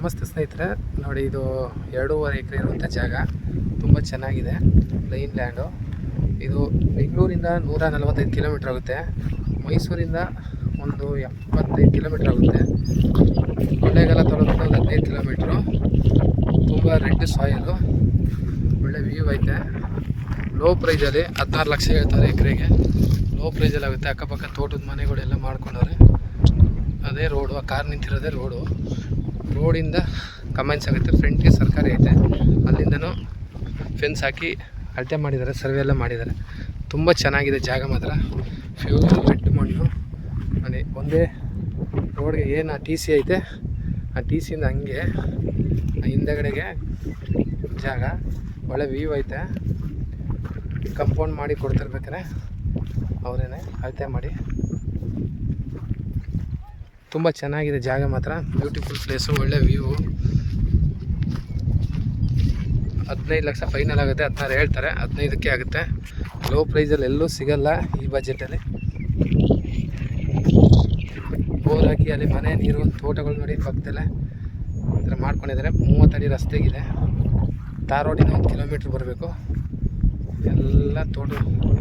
ನಮಸ್ತೆ ಸ್ನೇಹಿತರೆ, ನೋಡಿ ಇದು 2.5 ಎಕರೆ ಇರುವಂಥ ಜಾಗ. ತುಂಬ ಚೆನ್ನಾಗಿದೆ, ಪ್ಲೈನ್ ಲ್ಯಾಂಡು. ಇದು ಬೆಂಗಳೂರಿಂದ 145 ಕಿಲೋಮೀಟ್ರ್ ಆಗುತ್ತೆ. ಮೈಸೂರಿಂದ ಒಂದು 75 ಕಿಲೋಮೀಟ್ರ್ ಆಗುತ್ತೆ. ಕೊಳ್ಳೇಗಾಲ ತಾಲೂಕಿಂದ ಒಂದು 15 ಕಿಲೋಮೀಟ್ರು. ತುಂಬ ರೆಡ್ ಸಾಯಿಲು, ಒಳ್ಳೆ ವ್ಯೂ ಐತೆ. ಲೋ ಪ್ರೈಸಲ್ಲಿ 16 ಲಕ್ಷ ಹೇಳ್ತಾರೆ ಎಕರೆಗೆ. ಲೋ ಪ್ರೈಸಲ್ಲಿ ಆಗುತ್ತೆ. ಅಕ್ಕಪಕ್ಕ ತೋಟದ ಮನೆಗಳೆಲ್ಲ ಮಾಡ್ಕೊಂಡವ್ರೆ. ಅದೇ ರೋಡು, ಆ ಕಾರ್ ನಿಂತಿರೋದೇ ರೋಡಿಂದ ಕಮೆಂಟ್ಸ್ ಆಗುತ್ತೆ. ಫ್ರಂಟ್ಗೆ ಸರ್ಕಾರಿ ಐತೆ, ಅಲ್ಲಿಂದನೂ ಫೆನ್ಸ್ ಹಾಕಿ ಅಳತೆ ಮಾಡಿದ್ದಾರೆ, ಸರ್ವೆ ಎಲ್ಲ ಮಾಡಿದ್ದಾರೆ. ತುಂಬ ಚೆನ್ನಾಗಿದೆ ಜಾಗ ಮಾತ್ರ. ಫ್ಯೂಲ್ ರೆಡ್ ಮಣ್ಣು. ಅದೇ ಒಂದೇ ರೋಡ್ಗೆ ಏನು ಟಿ ಸಿ ಐತೆ, ಆ ಟಿ ಸಿಯಿಂದ ಹಂಗೆ ಹಿಂದೆಗಡೆಗೆ ಜಾಗ. ಒಳ್ಳೆ ವ್ಯೂ ಐತೆ. ಕಂಪೌಂಡ್ ಮಾಡಿ ಕೊಡ್ತಿರ್ಬೇಕಾರೆ ಅವರೇನೆ ಅಳತೆ ಮಾಡಿ. ತುಂಬ ಚೆನ್ನಾಗಿದೆ ಜಾಗ ಮಾತ್ರ. ಬ್ಯೂಟಿಫುಲ್ ಪ್ಲೇಸು, ಒಳ್ಳೆ ವ್ಯೂ. 15 ಲಕ್ಷ ಫೈನಲ್ ಆಗುತ್ತೆ. 16 ಹೇಳ್ತಾರೆ, 15ಕ್ಕೆ ಆಗುತ್ತೆ. ಲೋ ಪ್ರೈಸಲ್ಲಿ ಎಲ್ಲೂ ಸಿಗಲ್ಲ ಈ ಬಜೆಟಲ್ಲಿ. ಬೋರ್ ಹಾಕಿ ಅಲ್ಲಿ ಮನೆ, ನೀರು, ತೋಟಗಳು ನೋಡಿ ಪಕ್ಕದಲ್ಲೇ ಈ ಥರ ಮಾಡ್ಕೊಂಡಿದ್ದಾರೆ. 30 ಅಡಿ ರಸ್ತೆಗಿದೆ. ತಾರ್ ರೋಡಿಂದ 1 ಕಿಲೋಮೀಟ್ರ್ ಬರಬೇಕು. ಎಲ್ಲ ತೋಟ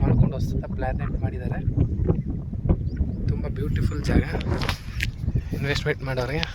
ಮಾಡ್ಕೊಂಡು ಹೊಸ ಪ್ಲ್ಯಾನೆಟ್ ಮಾಡಿದ್ದಾರೆ. ತುಂಬ ಬ್ಯೂಟಿಫುಲ್ ಜಾಗ. ಇನ್ವೆಸ್ಟ್ಮೆಂಟ್ ಮಾಡೋರಿಗೆ